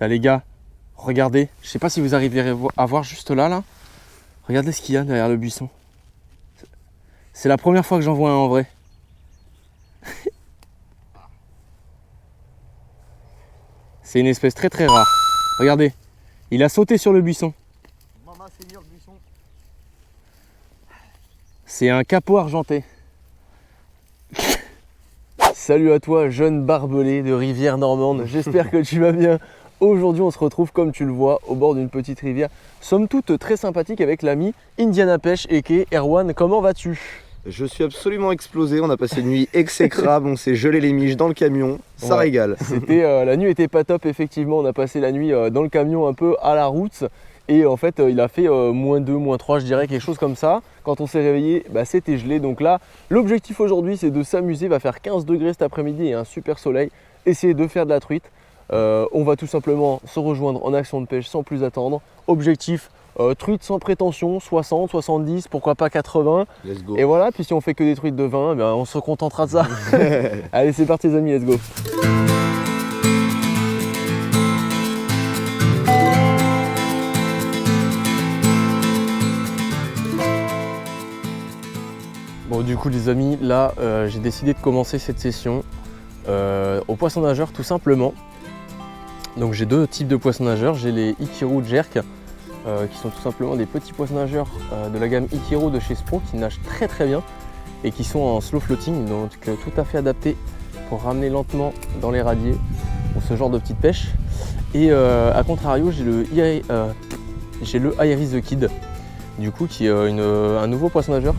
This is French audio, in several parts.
T'as les gars, regardez, je sais pas si vous arriverez à voir juste là. Regardez ce qu'il y a derrière le buisson. C'est la première fois que j'en vois un en vrai. C'est une espèce très très rare. Regardez, il a sauté sur le buisson. C'est un capot argenté. Salut à toi, jeune barbelé de rivière normande. J'espère que tu vas bien. Aujourd'hui, on se retrouve, comme tu le vois, au bord d'une petite rivière. Somme toute très sympathique avec l'ami Indiana Pêche aka Erwan. Comment vas-tu? Je suis absolument explosé, on a passé une nuit exécrable, on s'est gelé les miches dans le camion, ça régale. La nuit était pas top effectivement, on a passé la nuit dans le camion un peu à la route et en fait il a fait -2, -3 je dirais, quelque chose comme ça. Quand on s'est réveillé, c'était gelé, donc là l'objectif aujourd'hui c'est de s'amuser, il va faire 15 degrés cet après-midi et un super soleil, essayer de faire de la truite. On va tout simplement se rejoindre en action de pêche sans plus attendre. Objectif truite sans prétention, 60, 70, pourquoi pas 80. Let's go. Et voilà, puis si on fait que des truites de 20, on se contentera de ça. Allez, c'est parti les amis, let's go. Bon, du coup les amis, là j'ai décidé de commencer cette session au poisson nageur tout simplement. Donc j'ai deux types de poissons nageurs, j'ai les Ikiru Jerk qui sont tout simplement des petits poissons nageurs de la gamme Ikiru de chez Spro qui nagent très très bien et qui sont en slow floating, donc tout à fait adaptés pour ramener lentement dans les radiers pour ce genre de petite pêche. Et à contrario, j'ai le Iris the Kid, du coup qui est un nouveau poisson nageur,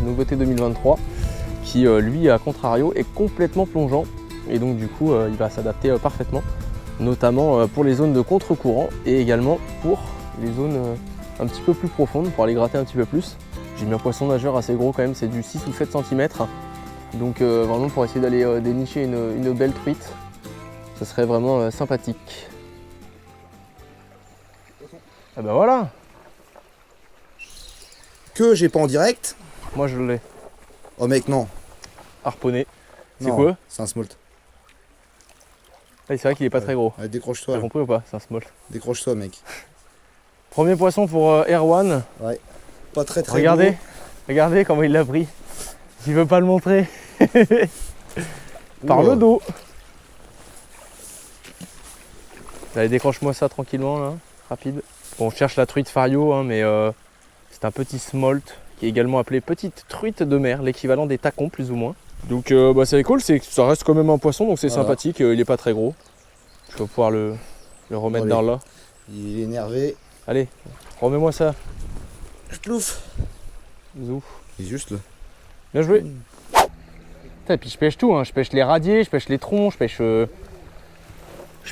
nouveauté 2023, qui lui à contrario est complètement plongeant et donc du coup il va s'adapter parfaitement, notamment pour les zones de contre-courant et également pour les zones un petit peu plus profondes, pour aller gratter un petit peu plus. J'ai mis un poisson nageur assez gros quand même, c'est du 6 ou 7 cm, donc vraiment pour essayer d'aller dénicher une belle truite, ce serait vraiment sympathique. Ah bah voilà. Que j'ai pas en direct. Moi je l'ai. Oh mec, non. Harponné. C'est Non, quoi? c'est un smolt. Ah, c'est vrai qu'il est pas très gros. Allez, décroche-toi. T'as compris ou pas? C'est un smolt. Décroche-toi mec. Premier poisson pour Erwan. Ouais. Pas très très Regardez, gros. regardez comment il l'a pris. Il veut pas le montrer. Par le dos. Allez, décroche-moi ça tranquillement là, rapide. Bon, on cherche la truite fario, hein, mais c'est un petit smolt qui est également appelé petite truite de mer, l'équivalent des tacons plus ou moins. Donc c'est cool, ça reste quand même un poisson, donc c'est sympathique, il est pas très gros. Je vais pouvoir le remettre dans là. Il est énervé. Allez, remets-moi ça. Je te louffe. Zouf. Il est juste là. Bien joué. Et puis je pêche tout, hein. Je pêche les radiers, je pêche les troncs, je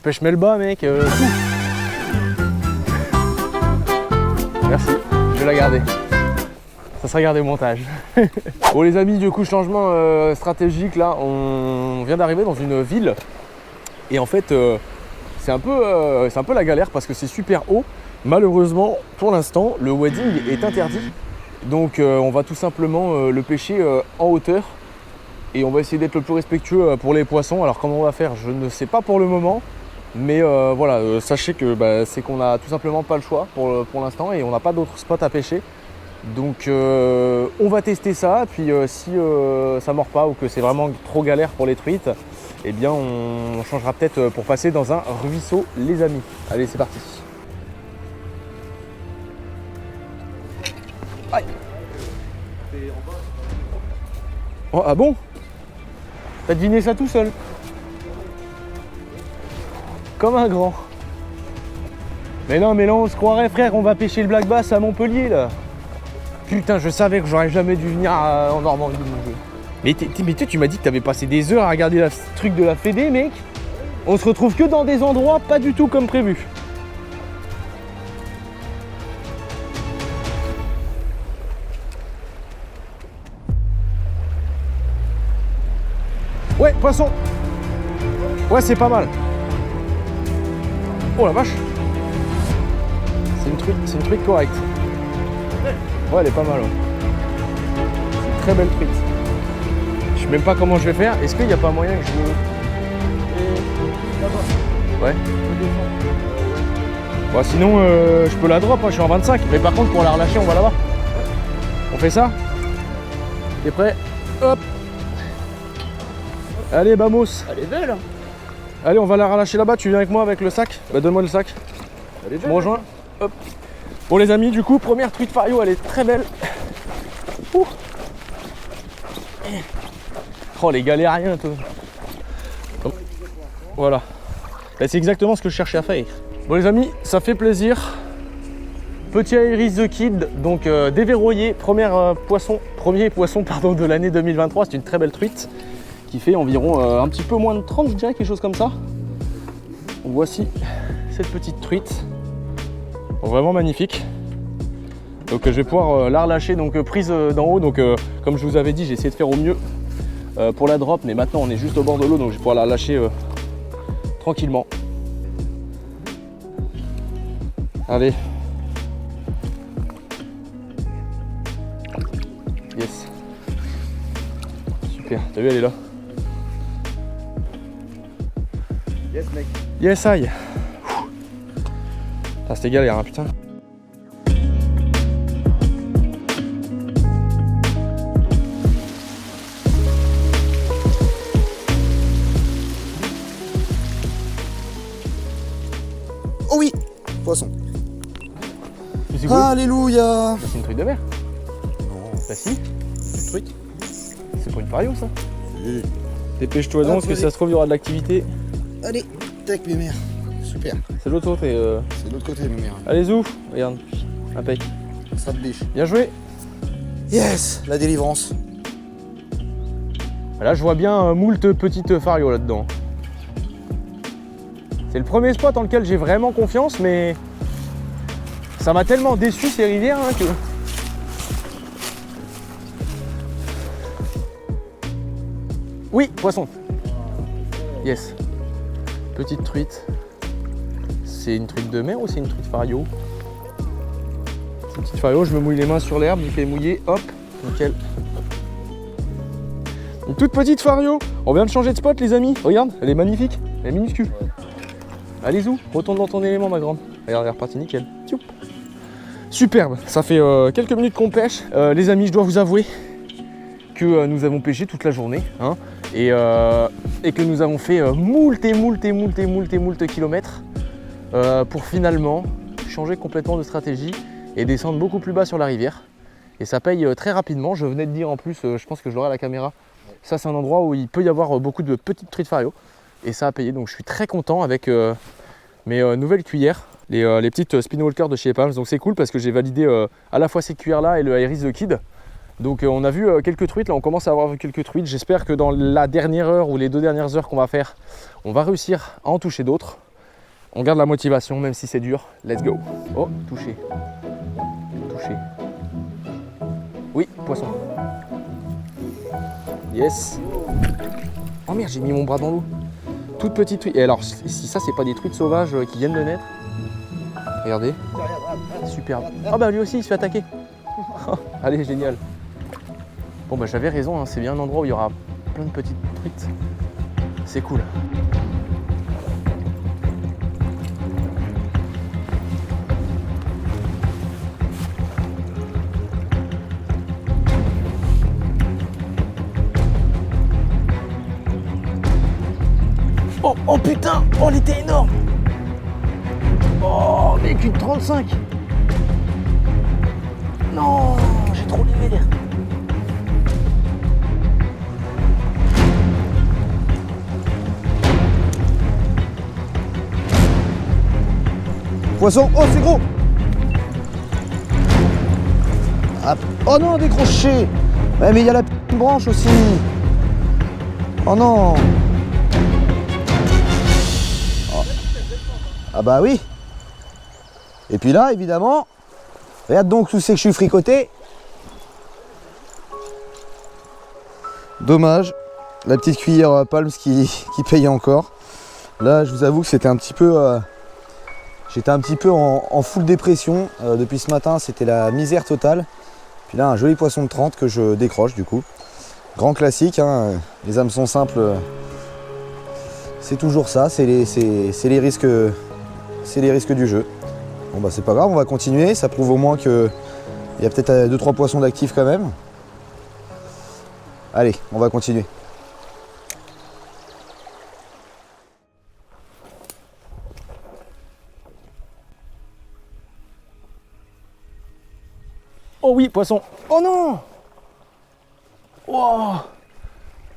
pêche Melba mec, tout. Merci, je vais la garder. Ça sera gardé au montage. Bon les amis, du coup changement stratégique là, on vient d'arriver dans une ville et en fait c'est un peu la galère parce que c'est super haut. Malheureusement pour l'instant le wading est interdit, donc on va tout simplement le pêcher en hauteur et on va essayer d'être le plus respectueux pour les poissons. Alors comment on va faire, je ne sais pas pour le moment, mais voilà, sachez que c'est qu'on a tout simplement pas le choix pour l'instant et on n'a pas d'autres spots à pêcher. Donc on va tester ça, puis si ça mord pas ou que c'est vraiment trop galère pour les truites, eh bien on changera peut-être pour passer dans un ruisseau les amis. Allez, c'est parti. Aïe. Oh, ah bon? T'as deviné ça tout seul? Comme un grand. Mais non, on se croirait frère, on va pêcher le black bass à Montpellier là. Putain, je savais que j'aurais jamais dû venir en Normandie, mon jeu. Mais toi, tu m'as dit que t'avais passé des heures à regarder le truc de la Fédé, mec. On se retrouve que dans des endroits pas du tout comme prévu. Ouais, poisson. Ouais, c'est pas mal. Oh la vache. C'est une truite correcte. Ouais, elle est pas mal. Ouais. C'est une très belle truite. Je sais même pas comment je vais faire. Est-ce qu'il n'y a pas moyen que je... Ouais. Bon, sinon, je peux la drop, hein, je suis en 25. Mais par contre, pour la relâcher, on va là-bas. On fait ça? T'es prêt? Hop! Allez, vamos! Elle est belle. Allez, on va la relâcher là-bas. Tu viens avec moi avec le sac? Bah, donne-moi le sac. Elle est Tu belle. me rejoins? Hop! Bon, les amis, du coup, première truite Fario, elle est très belle. Ouh. Oh, les galériens, toi. Voilà. Bah, c'est exactement ce que je cherchais à faire. Bon, les amis, ça fait plaisir. Petit Iris the Kid, donc déverrouillé, premier poisson pardon, de l'année 2023. C'est une très belle truite qui fait environ un petit peu moins de 30, je dirais, quelque chose comme ça. Donc, voici cette petite truite, donc, vraiment magnifique. Donc je vais pouvoir la relâcher, donc prise d'en haut. Donc comme je vous avais dit, j'ai essayé de faire au mieux pour la drop, mais maintenant on est juste au bord de l'eau, donc je vais pouvoir la relâcher tranquillement. Allez. Yes. Super, t'as vu, elle est là. Yes, mec. Yes, aïe. Ah, c'était galère, hein, putain. Oh oui, poisson. C'est quoi? Alléluia. C'est une truite de mer. Non. Bah si, Une truite. c'est pour une Fario ça. Oui. Dépêche-toi donc, Ah, parce que vas-y. si ça se trouve, il y aura de l'activité. Allez, tac, mes mères. Super. C'est de l'autre côté. C'est de l'autre côté, mes mères. Allez, zou, regarde, impec. Ça te biche. Bien joué. Yes, la délivrance. Là, je vois bien moult petites Fario là-dedans. C'est le premier spot dans lequel j'ai vraiment confiance, mais ça m'a tellement déçu ces rivières hein, que... Oui, poisson. Yes. Petite truite. C'est une truite de mer ou c'est une truite Fario? C'est une petite Fario, je me mouille les mains sur l'herbe, il fait mouiller, hop, nickel. Une toute petite Fario. On vient de changer de spot les amis. Regarde, elle est magnifique, elle est minuscule. Allez zou, retourne dans ton élément ma grande. Regarde, elle est repartie nickel. Tchoup. Superbe, ça fait quelques minutes qu'on pêche. Les amis, je dois vous avouer que nous avons pêché toute la journée. Hein, et que nous avons fait moult kilomètres pour finalement changer complètement de stratégie et descendre beaucoup plus bas sur la rivière. Et ça paye très rapidement. Je venais de dire en plus, je pense que je l'aurai à la caméra. Ça, c'est un endroit où il peut y avoir beaucoup de petites truites Fario. Et ça a payé, donc je suis très content avec mes nouvelles cuillères, les petites Spinwalker de chez Palms. Donc c'est cool parce que j'ai validé à la fois ces cuillères là et le Iris the Kid. Donc on a vu quelques truites, là on commence à avoir vu quelques truites. J'espère que dans la dernière heure ou les 2 dernières heures qu'on va faire, on va réussir à en toucher d'autres. On garde la motivation même si c'est dur. Let's go. Oh, touché. Touché. Oui, poisson. Yes. Oh merde, j'ai mis mon bras dans l'eau. Toute petite truite. Et alors, si ça, c'est pas des truites sauvages qui viennent de naître. Regardez. Superbe. Ah bah lui aussi, il se fait attaquer. Allez, génial. Bon bah j'avais raison, hein, c'est bien un endroit où il y aura plein de petites truites. C'est cool. Oh, oh putain, oh elle était énorme. Oh, mais qu'une 35. Non, j'ai trop les verres. Poisson, oh c'est gros. Ah, oh non, décroché. Ouais, mais il y a la petite branche aussi. Oh non. Oh. Ah bah oui. Et puis là, évidemment, regarde donc tout c'est que je suis fricoté. Dommage, la petite cuillère Palms qui payait encore. Là, je vous avoue que c'était un petit peu... j'étais un petit peu en full dépression. Depuis ce matin, c'était la misère totale. Puis là, un joli poisson de 30 que je décroche du coup. Grand classique, hein, les hameçons simples, c'est toujours ça, c'est les risques du jeu. Bon bah c'est pas grave, on va continuer, ça prouve au moins qu'il y a peut-être 2-3 poissons d'actifs quand même. Allez, on va continuer. Oh oui, poisson. Oh non. Wow.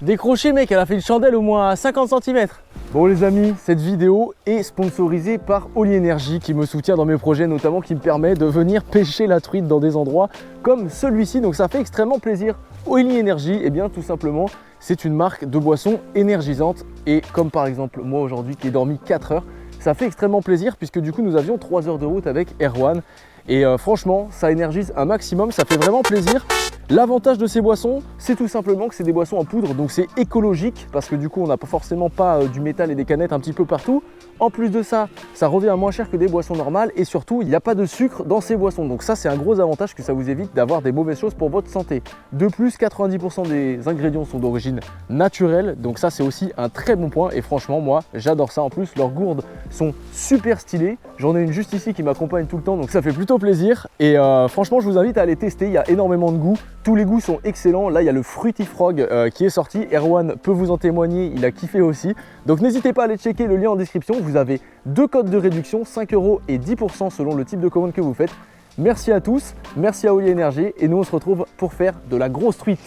Décroché mec, elle a fait une chandelle au moins à 50 cm. Bon les amis, cette vidéo est sponsorisée par Oli Energy qui me soutient dans mes projets, notamment qui me permet de venir pêcher la truite dans des endroits comme celui-ci. Donc ça fait extrêmement plaisir. Oli Energy, eh bien tout simplement, c'est une marque de boissons énergisantes. Et comme par exemple moi aujourd'hui qui ai dormi 4 heures, ça fait extrêmement plaisir puisque du coup nous avions 3 heures de route avec Erwan. Et franchement, ça énergise un maximum, ça fait vraiment plaisir. L'avantage de ces boissons, c'est tout simplement que c'est des boissons en poudre, donc c'est écologique parce que du coup on n'a pas forcément du métal et des canettes un petit peu partout. En plus de ça, ça revient moins cher que des boissons normales et surtout il n'y a pas de sucre dans ces boissons. Donc ça c'est un gros avantage que ça vous évite d'avoir des mauvaises choses pour votre santé. De plus, 90% des ingrédients sont d'origine naturelle, donc ça c'est aussi un très bon point et franchement moi j'adore ça. En plus leurs gourdes sont super stylées, j'en ai une juste ici qui m'accompagne tout le temps donc ça fait plutôt plaisir et franchement je vous invite à aller tester, il y a énormément de goût. Tous les goûts sont excellents. Là, il y a le Fruity Frog qui est sorti. Erwan peut vous en témoigner, il a kiffé aussi. Donc n'hésitez pas à aller checker le lien en description. Vous avez 2 codes de réduction, 5 € et 10% selon le type de commande que vous faites. Merci à tous, merci à Oli Energy et nous on se retrouve pour faire de la grosse truite.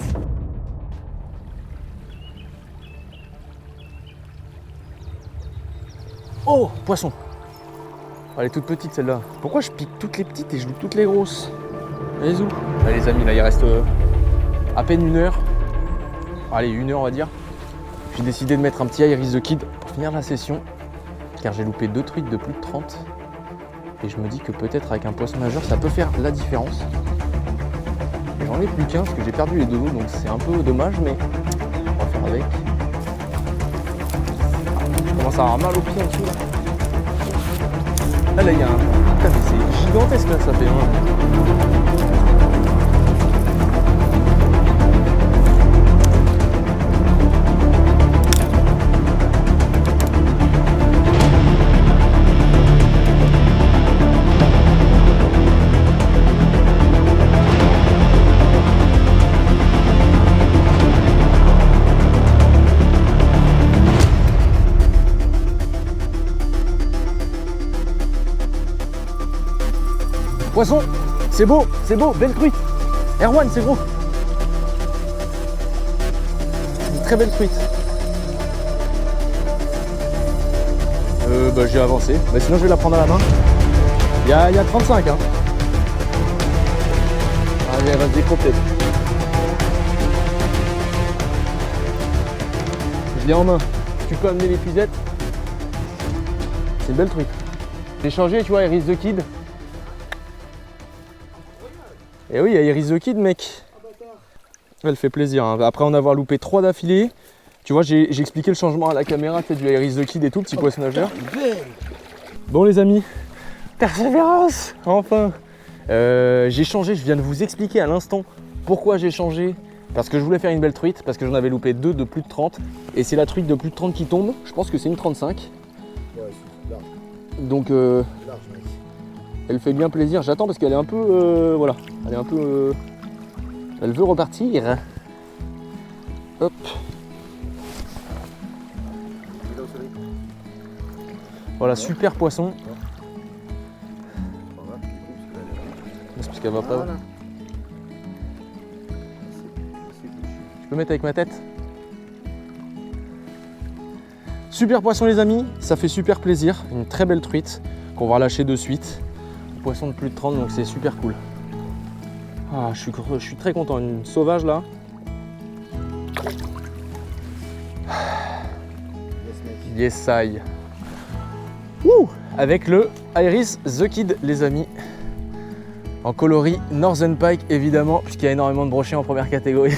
Oh, poisson. Elle est toute petite celle-là. Pourquoi je pique toutes les petites et je loupe toutes les grosses? Allez où? Allez les amis, là il reste à peine 1 heure. Allez, 1 heure on va dire. J'ai décidé de mettre un petit Iris the Kid pour finir la session. Car j'ai loupé 2 truites de plus de 30. Et je me dis que peut-être avec un poisson nageur ça peut faire la différence. Et j'en ai plus qu'un parce que j'ai perdu les dodos donc c'est un peu dommage mais on va faire avec. Je commence à avoir mal au pied en dessous là. Ah là il y a un... Putain mais c'est gigantesque là ça fait Poisson, c'est beau, belle truite. Erwan, c'est gros. Une très belle truite. J'ai avancé. Sinon, je vais la prendre à la main. Il y a 35. Hein. Allez, elle va se décroper. Je l'ai en main. Tu peux amener l'épuisette. C'est une belle truite. J'ai changé, tu vois, Iris the Kid. Et oui, il y a Iris the Kid, mec. Elle fait plaisir. Hein. Après en avoir loupé 3 d'affilée, tu vois, j'ai expliqué le changement à la caméra, tu sais, du Iris the Kid et tout, petit poisson nageur. Bon, les amis, persévérance, enfin. J'ai changé, je viens de vous expliquer à l'instant pourquoi j'ai changé. Parce que je voulais faire une belle truite, parce que j'en avais loupé 2 de plus de 30. Et c'est la truite de plus de 30 qui tombe. Je pense que c'est une 35. Ouais, c'est large. Donc, elle fait bien plaisir. J'attends parce qu'elle est un peu... voilà. Elle est un peu... elle veut repartir. Hop. Voilà, super poisson. C'est parce qu'elle va pas... Je peux mettre avec ma tête? Super poisson les amis. Ça fait super plaisir. Une très belle truite qu'on va relâcher de suite. Poisson de plus de 30 donc c'est super cool. Ah, je suis très content, une sauvage là. Yes I. Wouh, avec le Iris the Kid les amis. En coloris Northern Pike évidemment puisqu'il y a énormément de brochets en première catégorie.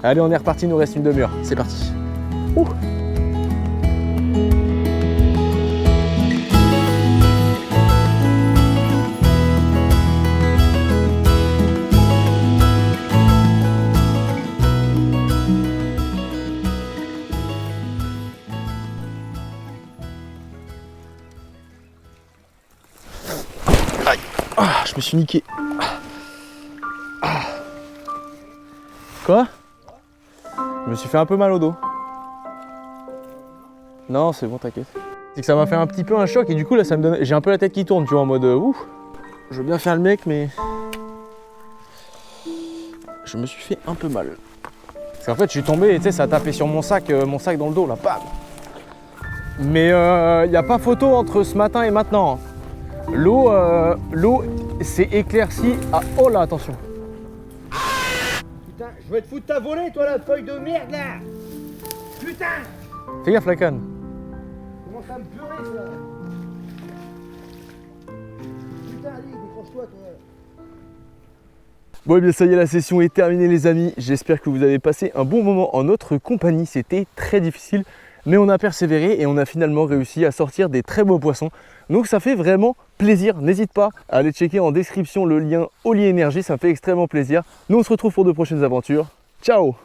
Allez on est reparti, il nous reste une demi-heure. C'est parti. Ouh. Ah, je me suis niqué. Ah. Quoi? Je me suis fait un peu mal au dos. Non, c'est bon, t'inquiète. C'est que ça m'a fait un petit peu un choc et du coup là ça me donne. J'ai un peu la tête qui tourne, tu vois, en mode ouf. Je veux bien faire le mec, mais je me suis fait un peu mal. Parce qu'en fait je suis tombé et tu sais ça a tapé sur mon sac dans le dos là, bam. Mais il n'y a pas photo entre ce matin et maintenant. L'eau s'est éclaircie à... Oh là, attention. Putain, je vais te foutre ta volée, toi, la feuille de merde, là. Putain. Fais gaffe la canne. Commence à me pleurer, toi. Putain, allez, décroche-toi, toi. Bon et bien ça y est, la session est terminée les amis. J'espère que vous avez passé un bon moment en notre compagnie. C'était très difficile, mais on a persévéré et on a finalement réussi à sortir des très beaux poissons. Donc ça fait vraiment plaisir. N'hésite pas à aller checker en description le lien Oli Énergie, ça me fait extrêmement plaisir. Nous on se retrouve pour de prochaines aventures. Ciao!